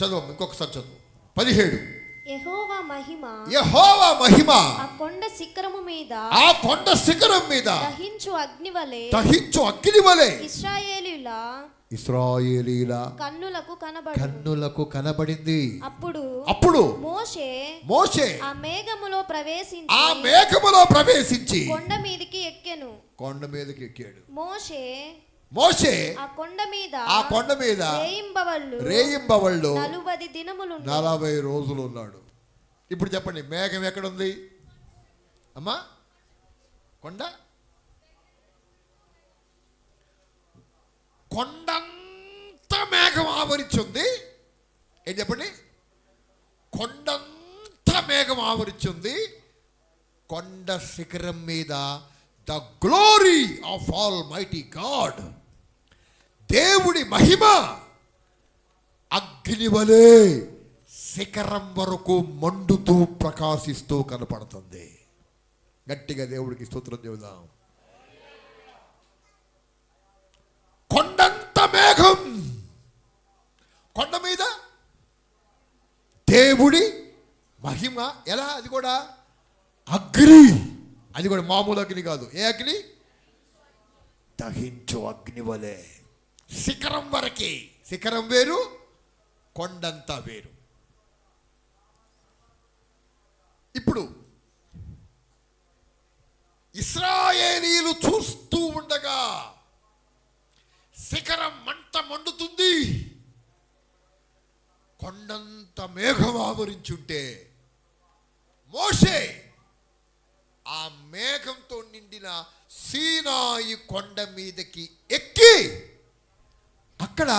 చదువు, ఇంకొకసారి చదువు. 17. యెహోవా మహిమ ఆ కొండ శిఖరము మీద దహించు అగ్ని వలె ఇశ్రాయేలీల కన్నులకు కనబడింది. అప్పుడు మోషే ఆ మేఘములో ప్రవేశించి కొండ మీదకి ఎక్కాడు. మోషే ఆ కొండ మీద రేయింబవళ్ళు 40 రోజులు ఉన్నాడు. ఇప్పుడు చెప్పండి, మేఘం ఎక్కడుంది అమ్మా? కొండంత మేఘం ఆవరించింది. ఏం చెప్పండి? కొండంత మేఘం ఆవరించింది. కొండ శిఖరం మీద the glory of all mighty God, దేవుడి మహిమ అగ్నివలే శిఖరం వరకు మండుతూ ప్రకాశిస్తూ కనపడుతుంది. గట్టిగా దేవుడికి స్తోత్రం చెబుదాం. కొండంత మేఘం, కొండ మీద దేవుడి మహిమ. ఎలా? అది కూడా అగ్ని. అది కూడా మామూలు అగ్ని కాదు. ఏ అగ్ని? దహించు అగ్ని వలె శిఖరం వరకే. శిఖరం వేరు, కొండంతా వేరు. ఇప్పుడు ఇశ్రాయేలీయులు చూస్తూ ఉండగా శిఖరం మంట మండుతుంది. కొండంత మేఘం ఆవరించుంటే మోషే ఆ మేఘంతో నిండిన సీనాయి కొండ మీదకి ఎక్కి అక్కడ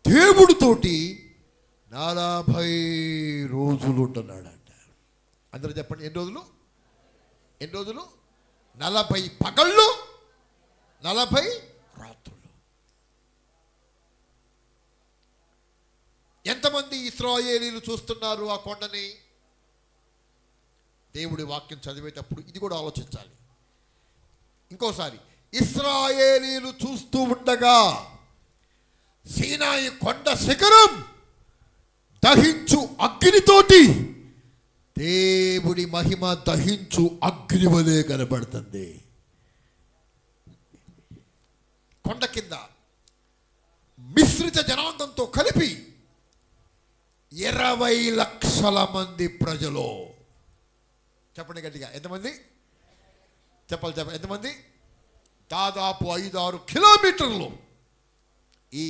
దేవుడితోటి 40 రోజులు ఉంటున్నాడంట. అందరూ చెప్పండి, ఎన్ని రోజులు? 40 పగళ్ళు, 40 రాత్రులు. ఎంతమంది ఇశ్రాయేలీయులు చూస్తున్నారు ఆ కొండని? దేవుడి వాక్యం చదివేటప్పుడు ఇది కూడా ఆలోచించాలి. ఇంకోసారి, ఇశ్రాయేలీయులు చూస్తూ ఉండగా సీనాయి కొండ శిఖరం దహించు అగ్నితోటి దేవుడి మహిమ దహించు అగ్ని వలె కనబడుతుంది. కొండ కింద మిశ్రిత జనాంగంతో కలిపి 20 లక్షల మంది ప్రజలు. చెప్పండి గట్టిగా, ఎంతమంది? చెప్పాలి. ఎంతమంది? దాదాపు 5-6 కిలోమీటర్లు ఈ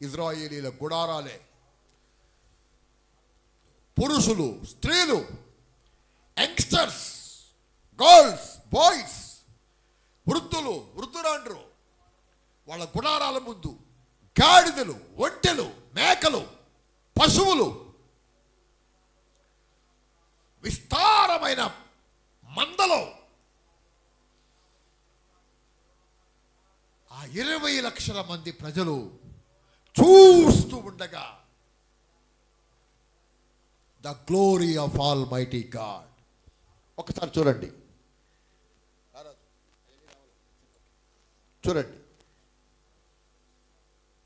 ఇశ్రాయేలీల గుడారాలే. పురుషులు, స్త్రీలు, యంగ్స్టర్స్, గర్ల్స్, బాయ్స్, వృద్ధులు, వృద్ధురాండ్రు, వాళ్ళ గుడారాల ముందు గాడిదలు, ఒంటెలు, మేకలు, పశువులు, విస్తారమైన మందలో ఆ 20 లక్షల మంది ప్రజలు చూస్తూ ఉండగా the glory of all mighty God. ఒకసారి చూడండి,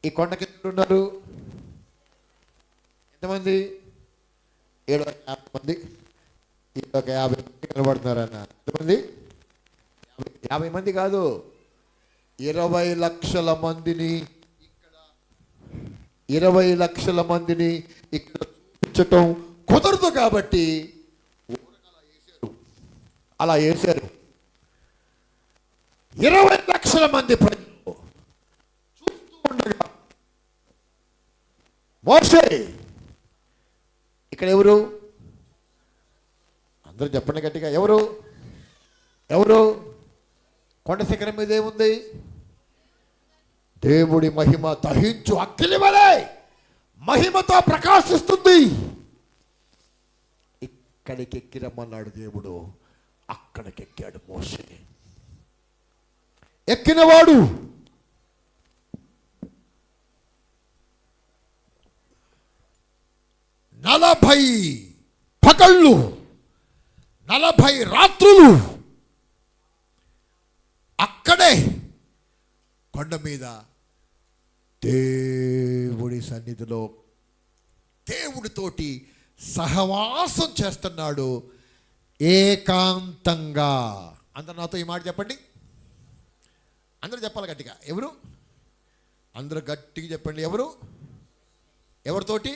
ఈ కొండకి ఉన్నారు ఎంతమంది? 750 మంది. 750 మంది కనబడుతున్నారన్న. ఎంతమంది? 50 మంది కాదు, 20 లక్షల మందిని ఇక్కడ 20 లక్షల మందిని ఇక్కడ చూపించటం కుదరదు కాబట్టి అలా వేశారు. 20 లక్షల మంది ప్రజలు చూస్తూ ఉండగా మోషే ఇక్కడ ఎవరు? అందరూ చెప్పండి గట్టిగా, ఎవరు? కొండ శిఖరం మీద ఏముంది? దేవుడి మహిమ దహించు అగ్ని వలె మహిమతో ప్రకాశిస్తుంది. ఇక్కడికి ఎక్కి రమ్మన్నాడు దేవుడు, అక్కడికి ఎక్కాడు మోషే. ఎక్కినవాడు నలభై పగళ్ళు 40 రాత్రులు అక్కడే కొండ మీద దేవుడి సన్నిధిలో దేవుడితోటి సహవాసం చేస్తున్నాడు ఏకాంతంగా. అందరు నాతో ఈ మాట చెప్పండి. అందరూ చెప్పాలి గట్టిగా. ఎవరు? అందరూ గట్టిగా చెప్పండి. ఎవరు? ఎవరితోటి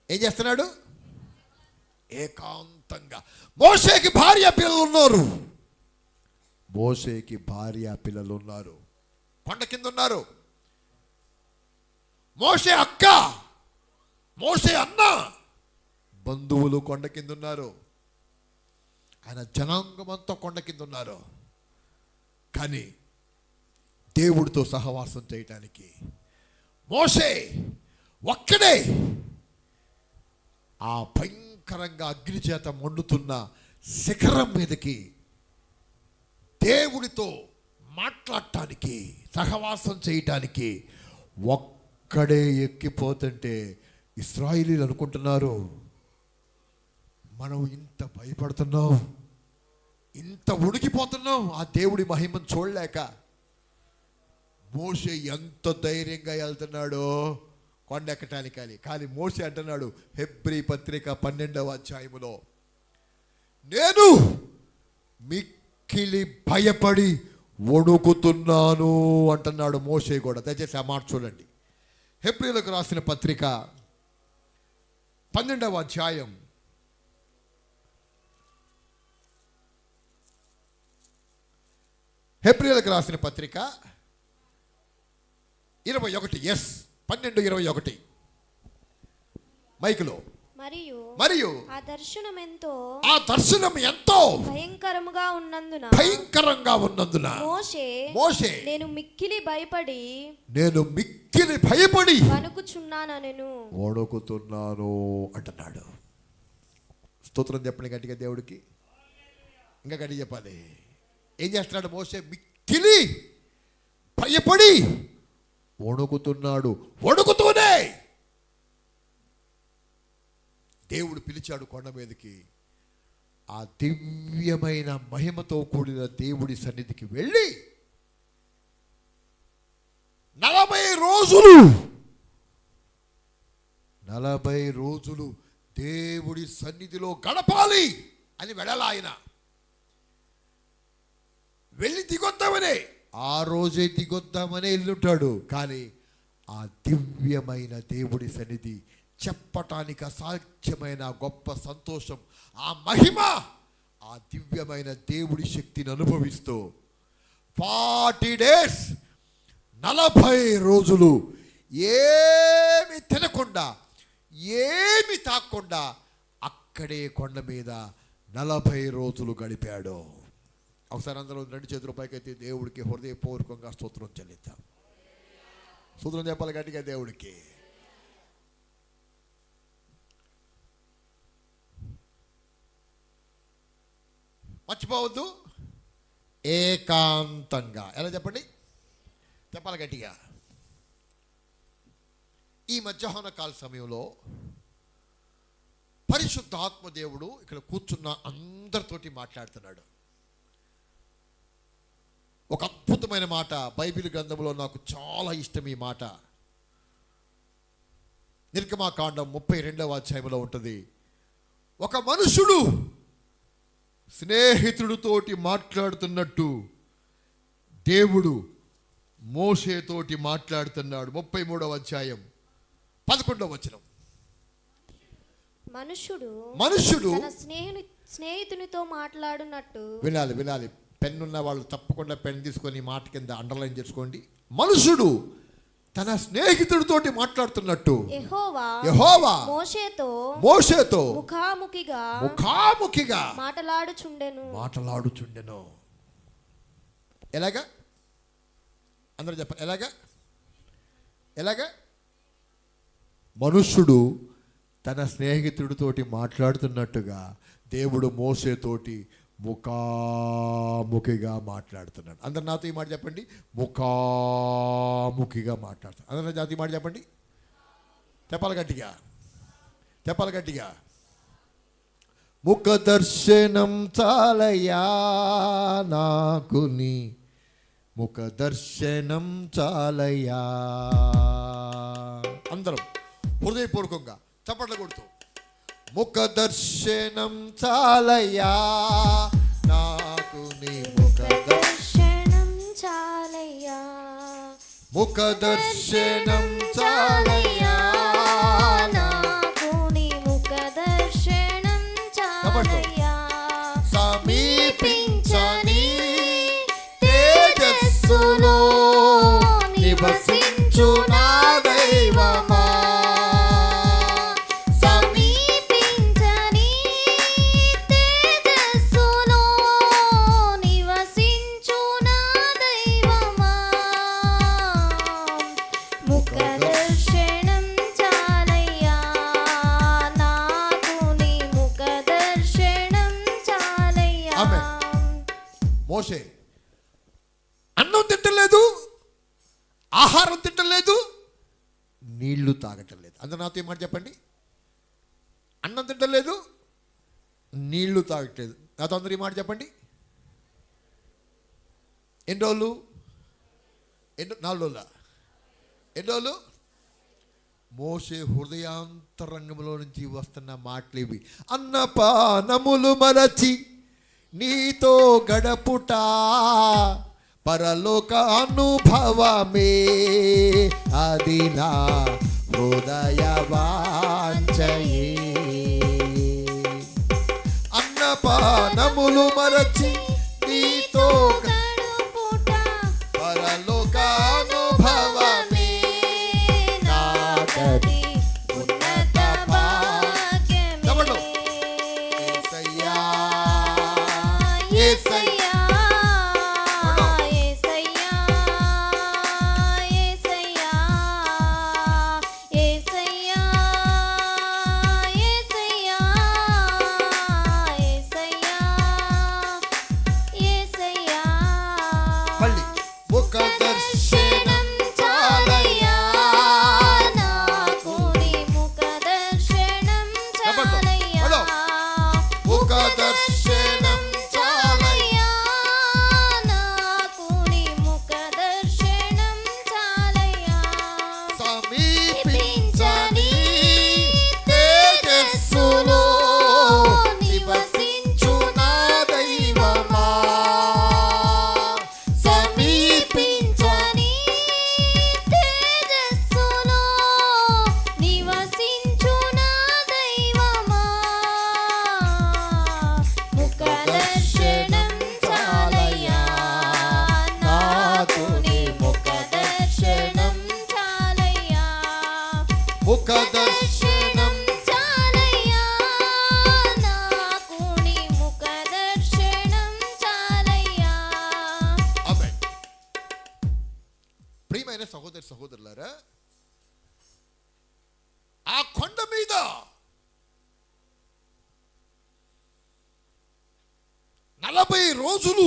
ఏం చేస్తున్నాడు? ఏకాంతంగా. మోషేకి భార్య పిల్లలు ఉన్నారు. మోషేకి భార్య పిల్లలు ఉన్నారు. కొండ కింద ఉన్నారు. మోషే అక్క, మోషే అన్న, బంధువులు కొండ కింద ఉన్నారు. ఆయన జనాంగం అంతా కొండ కింద ఉన్నారు. కానీ దేవుడితో సహవాసం చేయటానికి మోషే ఒక్కడే ఆ భయంకరంగా అగ్ని చేత మండుతున్న శిఖరం మీదకి దేవుడితో మాట్లాడటానికి, సహవాసం చేయటానికి ఒక్కడే ఎక్కిపోతుంటే ఇశ్రాయేలీలు అనుకుంటున్నారు, మనం ఇంత భయపడుతున్నాం, ఇంత ఉడికిపోతున్నాం ఆ దేవుడి మహిమను చూడలేక. మోషే ఎంత ధైర్యంగా వెళ్తున్నాడో కొండ ఎక్కటానికి. కానీ మోషే అంటున్నాడు హెబ్రీ పత్రిక 12వ అధ్యాయములో, నేను మిక్కిలి భయపడి వణుకుతున్నాను అంటున్నాడు మోషే కూడా. దయచేసి ఆ మాట చూడండి. హెబ్రీలకు రాసిన పత్రిక 12వ అధ్యాయం 12:21 మైకులో. మరియు ఆ దర్శనం ఎంతో భయంకరంగా ఉన్నందున మోషే నేను మిక్కిలి భయపడి వణుకుతున్నాను అంటున్నాడు. స్తోత్రం చెప్పండి గట్టిగా దేవుడికి. ఇంకా గట్టిగా చెప్పాలి. ఏం చేస్తున్నాడు మోషే? మిక్కిలి భయపడి వణుకుతున్నాడు. వణుకుతూనే దేవుడు పిలిచాడు కొండ మీదకి. ఆ దివ్యమైన మహిమతో కూడిన దేవుడి సన్నిధికి వెళ్ళి 40 రోజులు దేవుడి సన్నిధిలో గడపాలి అని వెళ్ళాలి. ఆయన వెళ్ళి దిగొద్దామనే, ఆ రోజే దిగొద్దామనే వెళ్ళుంటాడు. కానీ ఆ దివ్యమైన దేవుడి సన్నిధి చెప్పటానికి అసాధ్యమైన గొప్ప సంతోషం, ఆ మహిమ, ఆ దివ్యమైన దేవుడి శక్తిని అనుభవిస్తూ 40 డేస్ 40 రోజులు ఏమి తినకుండా, ఏమి తాకుండా అక్కడే కొండ మీద 40 రోజులు గడిపాడు. ఒకసారి అందరూ 2 చేతుల పైకైతే దేవుడికి హృదయపూర్వకంగా స్తోత్రం చెల్లిద్దాం. స్తోత్రం చెప్పాలి గట్టిగా దేవుడికి. మర్చిపోవద్దు, ఏకాంతంగా. ఎలా చెప్పండి? చెప్పాలి గట్టిగా. ఈ మధ్యాహ్న కాల సమయంలో పరిశుద్ధాత్మ దేవుడు ఇక్కడ కూర్చున్న అందరితోటి మాట్లాడుతున్నాడు. ఒక అద్భుతమైన మాట బైబిల్ గ్రంథంలో నాకు చాలా ఇష్టం. ఈ మాట నిర్గమాకాండం 32వ అధ్యాయంలో ఉంటుంది. ఒక మనుషుడు స్నేహితుడితోటి మాట్లాడుతున్నట్టు దేవుడు మోషేతోటి మాట్లాడుతున్నాడు. 33వ అధ్యాయం 11వ వచనం. మనుషుడు తన స్నేహితునితో మాట్లాడునట్టు. వినాలి. పెన్నున్న వాళ్ళు తప్పకుండా పెన్ తీసుకొని మాట కింద అండర్లైన్ చేసుకోండి. మనుషుడు తన స్నేహితుడితోటి మాట్లాడుతున్నట్టు యెహోవా మోషేతో ముఖాముఖిగా మాట్లాడుచుండెను. ఎలాగా? అందరూ చెప్పండి. ఎలాగా? మనుష్యుడు తన స్నేహితుడితోటి మాట్లాడుతున్నట్టుగా దేవుడు మోషేతోటి ముఖాముఖిగా మాట్లాడుతున్నాడు. అందరు నాతో ఈ మాట చెప్పండి. ముఖాముఖిగా మాట్లాడుతున్నాడు. అందరు నాతో ఈ మాట చెప్పండి. చెప్పాలి గట్టిగా. ముఖ దర్శనం చాలయ్యా నాకు, నీ ముఖ దర్శనం చాలయ్యా. అందరం హృదయపూర్వకంగా చప్పట్లు కొడుతూ ముఖ దర్శనం చాలయ్యా నాకు నీ ముఖ దర్శనం చాలయ్యా, ముఖ దర్శనం చాలయ్యా నాకు నీ ముఖ దర్శనం చాలయ్యా, సమీపించని తేజస్సులో నివసించు నా దైవమా, సమీపించని తేజస్సులో నివసించు నా దైవమా, ముఖ దర్శనం చాలయ్యా నాకు నీ ముఖ దర్శనం చాలయ్యా. ఆమేన్. మోషే అన్నం తింటలేదు, ఆహారం తింటలేదు, నీళ్లు తాగటం లేదు. అందరూ నాతో ఏమాట చెప్పండి. అన్నం తింటలేదు, నీళ్లు తాగట్లేదు. నాతో అందరూ ఈ మాట చెప్పండి. ఎన్ని రోజులు? 4 రోజులా? ఎన్ని రోజులు? మోషే హృదయాంతరంగంలో నుంచి వస్తున్న మాటలు ఇవి. అన్నపానములు మరచి నీతో గడపుట పరలోక అనుభవమే, అది నా హృదయ వాంఛయే. అన్నపానములు మరచి నీతో గడుపుట పరలోక అనుభవమే, నాకది ఉన్నత భాగ్యమే. చెప్పండి. యేసయ్యా, యేసయ్యా, యేసయ్యా, యేసయ్యా, యేసయ్యా, యేసయ్యా, యేసయ్యా, యేసయ్యా. మళ్ళీ ముఖ దర్శనం చాలయ్యా నాకు నీ ముఖ దర్శనం చాలయ్యా, ముఖ దర్శనం చాలయ్యా, నాకు నీ ముఖ దర్శనం చాలయ్యా, సమీపించని తేజస్సులో నివసించు నా దైవమా, సమీపించని తేజస్సులో నివసించు నా దైవమా, ముఖ దర్శనం చాలయ్యా నాకు నీ ముఖ దర్శనం చాలయ్యా, ముఖ దర్శనం చాలయ్యా నాకు నీ ముఖ దర్శనం చాలయ్యా. ఆమేన్. ప్రియమైన సహోదరి సహోదరులారా, ఆ కొండ మీద 40 రోజులు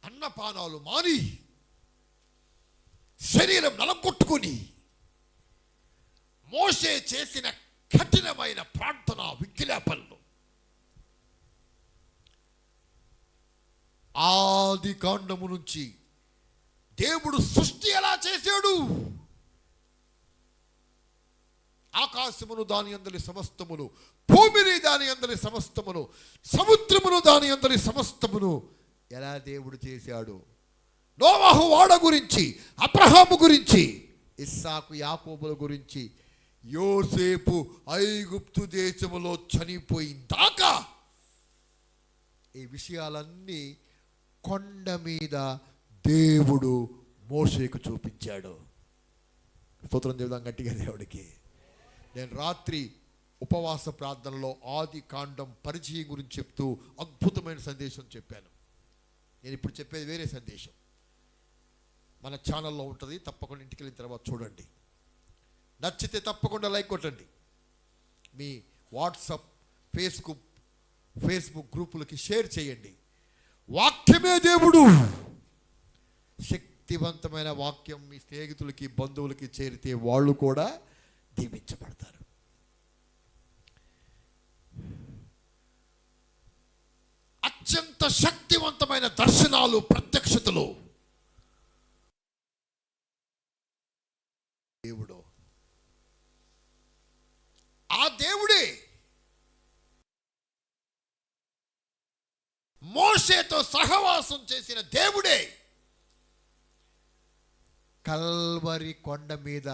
అన్నపానాలు మాని శరీరం నలగొట్టుకుని మోషే చేసిన కఠినమైన ప్రార్థన విజ్ఞాపనలు ఆది కాండము నుంచి దేవుడు సృష్టి ఎలా చేశాడు, ఆకాశమును దాని అందరి సమస్తమును, భూమిని దాని అందరి సమస్తమును, సముద్రమును దాని అందరి సమస్తమును ఎలా దేవుడు చేశాడు, నోవహు వాడ గురించి, అబ్రహాము గురించి, ఇస్సాకు యాకోబుల గురించి, యోసేపు ఐగుప్తు దేశములో చనిపోయిందాకా ఈ విషయాలన్నీ కొండ మీద దేవుడు మోషేకు చూపించాడు. స్తోత్రం చెబుదాం గట్టిగా దేవుడికి. నేను రాత్రి ఉపవాస ప్రార్థనలో ఆది కాండం పరిచయం గురించి చెప్తూ అద్భుతమైన సందేశం చెప్పాను. నేను ఇప్పుడు చెప్పేది వేరే సందేశం. మన ఛానల్లో ఉంటుంది, తప్పకుండా ఇంటికి వెళ్ళిన తర్వాత చూడండి. నచ్చితే తప్పకుండా లైక్ కొట్టండి. మీ వాట్సాప్, ఫేస్బుక్ గ్రూపులకి షేర్ చేయండి. వాక్యమే దేవుడు. శక్తివంతమైన వాక్యం మీ స్నేహితులకి, బంధువులకి చేరితే వాళ్ళు కూడా దీవించబడతారు. అత్యంత శక్తివంతమైన దర్శనాలు, ప్రత్యక్షతలు దేవుడు. మోషేతో సహవాసం చేసిన దేవుడే కల్వరి కొండ మీద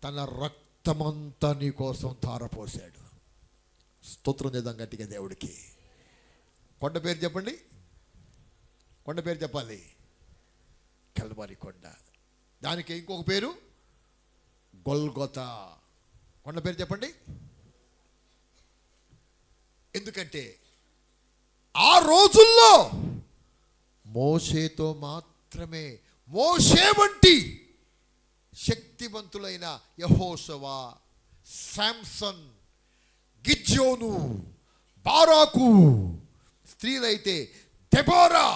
తన రక్తమంతా నీ కోసం ధారపోసాడు. స్తోత్రం చేద్దాం గట్టిగా దేవుడికి. కొండ పేరు చెప్పండి, కొండ పేరు చెప్పాలి. కల్వరి కొండ. దానికి ఇంకొక పేరు గొల్గొతా. కొండ పేరు చెప్పండి. ఎందుకంటే ఆ రోజుల్లో మోషేతో మాత్రమే, మోషే వంటి శక్తివంతులైన యెహోషువ, శాంసన్, గిద్యోను, బారాకు, స్త్రీలైతే దెబోరా,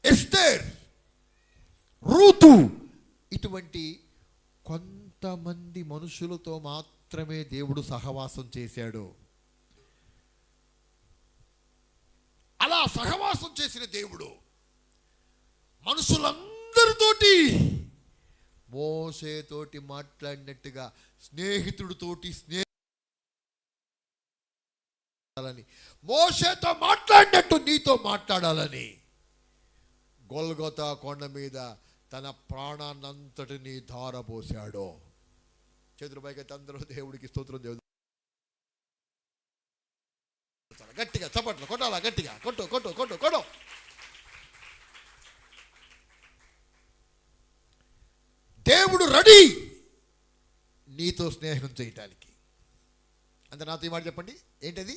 ఎస్తేర్, రూతు, ఇటువంటి కొంతమంది మనుషులతో మాత్రమే దేవుడు సహవాసం చేశాడు. అలా సహవాసం చేసిన దేవుడు మనుషులందరితోటి మోషేతోటి మాట్లాడినట్టుగా స్నేహితుడితోటి స్నేహాలని, మోషేతో మాట్లాడినట్టు నీతో మాట్లాడాలని గొల్గొతా కొండ మీద తన ప్రాణాన్నంతటినీ ధారపోశాడు. చేతుల పైకి అందరూ దేవుడికి స్తోత్రం దేవుడు. గట్టిగా చప్పట్లు కొట్టాలా, గట్టిగా కొట్టు కొట్టు కొట్టు కొట్టు. దేవుడు రెడీ నీతో స్నేహం చేయటానికి. అంత నాతో ఈ మాట చెప్పండి. ఏంటది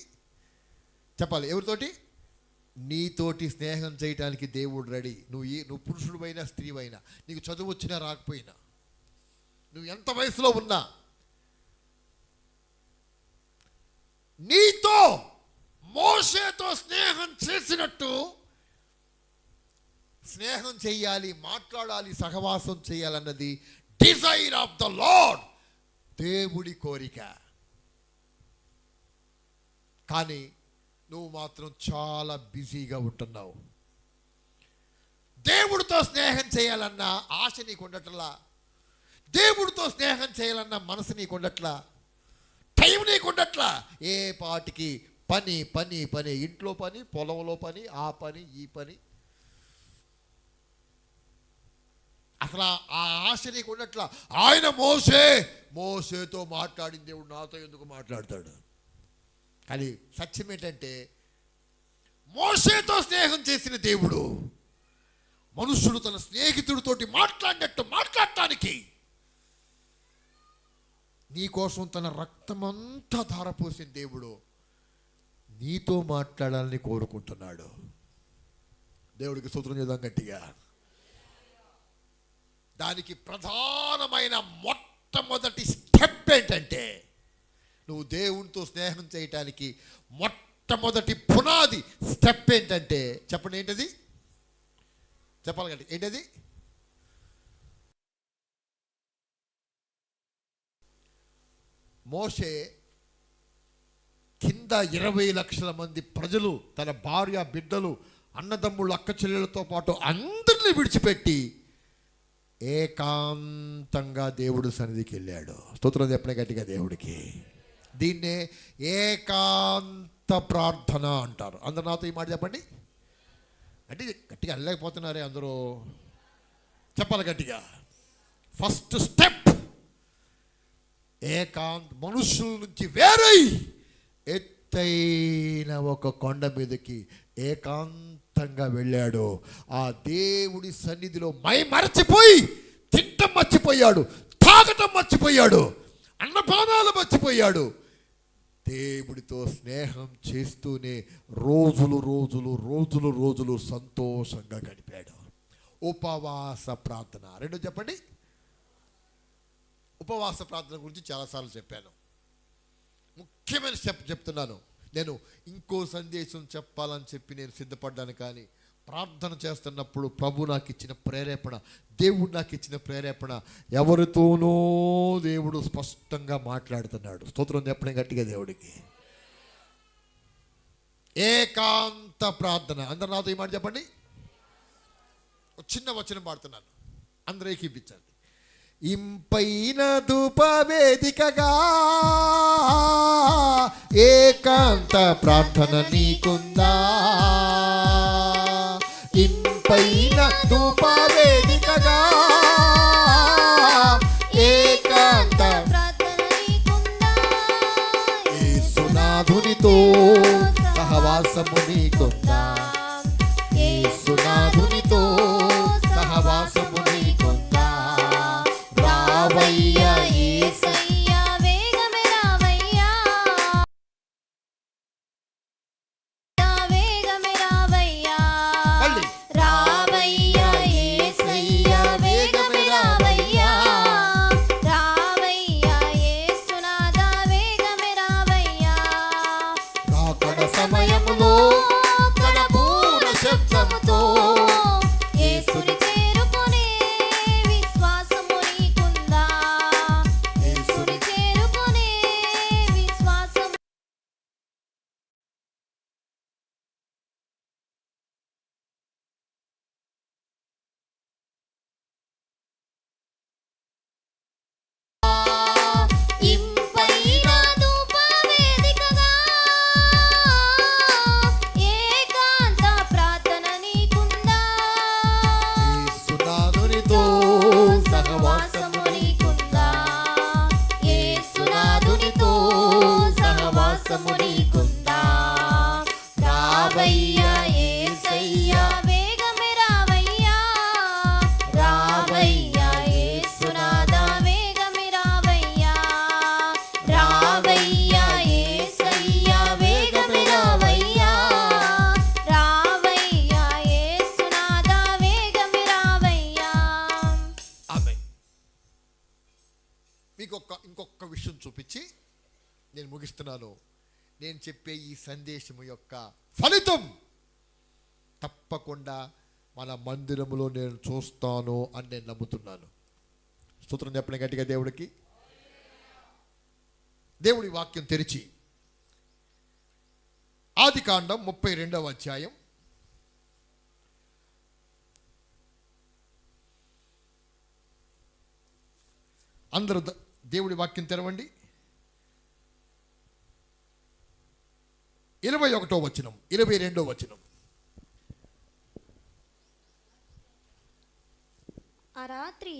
చెప్పాలి? ఎవరితోటి? నీతోటి స్నేహం చేయటానికి దేవుడు రెడీ. నువ్వు పురుషుడివైనా స్త్రీవైనా, నీకు చదువు వచ్చినా రాకపోయినా, నువ్వు ఎంత వయసులో ఉన్నా, నీతో మోషేతో స్నేహం చేసినట్టు స్నేహం చెయ్యాలి, మాట్లాడాలి, సహవాసం చేయాలన్నది డిజైర్ ఆఫ్ ద లార్డ్, దేవుడి కోరిక. కానీ నువ్వు మాత్రం చాలా బిజీగా ఉంటున్నావు. దేవుడితో స్నేహం చేయాలన్న ఆశ నీకు ఉండట్లా, దేవుడితో స్నేహం చేయాలన్న మనసు నీకు ఉండట్లా, టైం నీకు ఉండట్లా. ఏ పాటికి పని పని పని, ఇంట్లో పని, పొలంలో పని, ఆ పని ఈ పని. అసలు ఆ ఆశ నీకు ఉండట్లా. ఆయన మోషేతో మాట్లాడిన దేవుడు నాతో ఎందుకు మాట్లాడతాడు? కానీ సత్యం ఏంటంటే మోషేతో స్నేహం చేసిన దేవుడు మనుషుడు తన స్నేహితుడితోటి మాట్లాడినట్టు మాట్లాడటానికి నీకోసం తన రక్తమంతా ధారపోసిన దేవుడు నీతో మాట్లాడాలని కోరుకుంటున్నాడు. దేవుడికి స్తోత్రం చేద్దాం గట్టిగా. దానికి ప్రధానమైన మొట్టమొదటి స్టెప్ ఏంటంటే, నువ్వు దేవునితో స్నేహం చేయటానికి మొట్టమొదటి పునాది స్టెప్ ఏంటంటే చెప్పండి. ఏంటది? చెప్పాలి కండి. ఏంటది? మోషే కింద 20 లక్షల మంది ప్రజలు, తన భార్య, బిడ్డలు, అన్నదమ్ముళ్ళు, అక్క చెల్లెలతో పాటు అందరినీ విడిచిపెట్టి ఏకాంతంగా దేవుడు సన్నిధికి వెళ్ళాడు. స్తోత్రం చెప్పిన గట్టిగా దేవుడికి. దీన్నే ఏకాంత ప్రార్థన అంటారు. అందరు నాతో ఈ మాట చెప్పండి. గట్టిగా వెళ్ళలేకపోతున్నారే అందరూ. చెప్పాలి గట్టిగా. ఫస్ట్ స్టెప్ మనుషుల నుంచి వేరై ఎత్తైన ఒక కొండ మీదకి ఏకాంతంగా వెళ్ళాడు. ఆ దేవుడి సన్నిధిలో మర్చిపోయి తింటం మర్చిపోయాడు, తాగటం మర్చిపోయాడు, అన్నపానాలు మర్చిపోయాడు. దేవుడితో స్నేహం చేస్తూనే రోజులు సంతోషంగా గడిపాడు. ఉపవాస ప్రార్థన. రెండో చెప్పండి. ఉపవాస ప్రార్థన గురించి చాలాసార్లు చెప్పాను. ముఖ్యమైన స్టెప్ చెప్తున్నాను. నేను ఇంకో సందేశం చెప్పాలని చెప్పి నేను సిద్ధపడ్డాను. కానీ ప్రార్థన చేస్తున్నప్పుడు ప్రభు నాకు ఇచ్చిన ప్రేరేపణ, దేవుడు నాకు ఇచ్చిన ప్రేరేపణ, ఎవరితోనో దేవుడు స్పష్టంగా మాట్లాడుతున్నాడు. స్తోత్రం చెప్పడం గట్టిగా దేవుడికి. ఏకాంత ప్రార్థన. అందరు నాతో ఈ మాట చెప్పండి. చిన్న వచనం పాడుతున్నాను, అందరూ ఏకీపించండి. ఇంపైన ధూపవేదికగా ఏకాంత ప్రార్థన నీకుందా? ఇంపైన ధూపవేదికగా ఏకాంత ప్రార్థన నీకుందా? యేసునాథునితో సహవాసము నీకుందా? యేసునాథునితో సహవాసము నీకుందా? రావయ్యా యేసయ్యా వేగమే రావయ్యా, వేగమే రావయ్యా, మళ్ళీ. రావయ్యా యేసయ్యా వేగమే రావయ్యా, రావయ్యా యేసునాథా వేగమే రావయ్యా. రాకడ సమయములో కడబూర శబ్దముతో యేసుని చేరుకునే విశ్వాసము నీకుందా? యేసుని చేరుకునే విశ్వాసము ఇంపైన ధూపవేదికగా ఏకాంత ప్రార్థన నీకుందా? యేసునాథునితో సహవాసము నీకుందా? యేసునాథునితో సహవాసము నీకుందా? రావయ్యా యేసయ్యా వేగమే రావయ్యా, రావయ్యా యేసునాథా వేగమే రావయ్యా, రావయ్యా యేసయ్యా వేగమే రావయ్యా, రావయ్యా యేసునాథా వేగమే రావయ్యా. ఆమేన్. మీకు ఇంకొక విషయం చూపించి నేను ముగిస్తున్నాను. నేను చెప్పే ఈ సందేశము యొక్క ఫలితం తప్పకుండా మన మందిరములో నేను చూస్తాను అని నేను నమ్ముతున్నాను. స్తోత్రం చెప్పండి గట్టిగా దేవుడికి. దేవుడి వాక్యం తెరిచి ఆదికాండం 32వ అధ్యాయం అందరూ దేవుడి వాక్యం తెరవండి. 21వ వచనం, 22వ వచనం. ఆ రాత్రి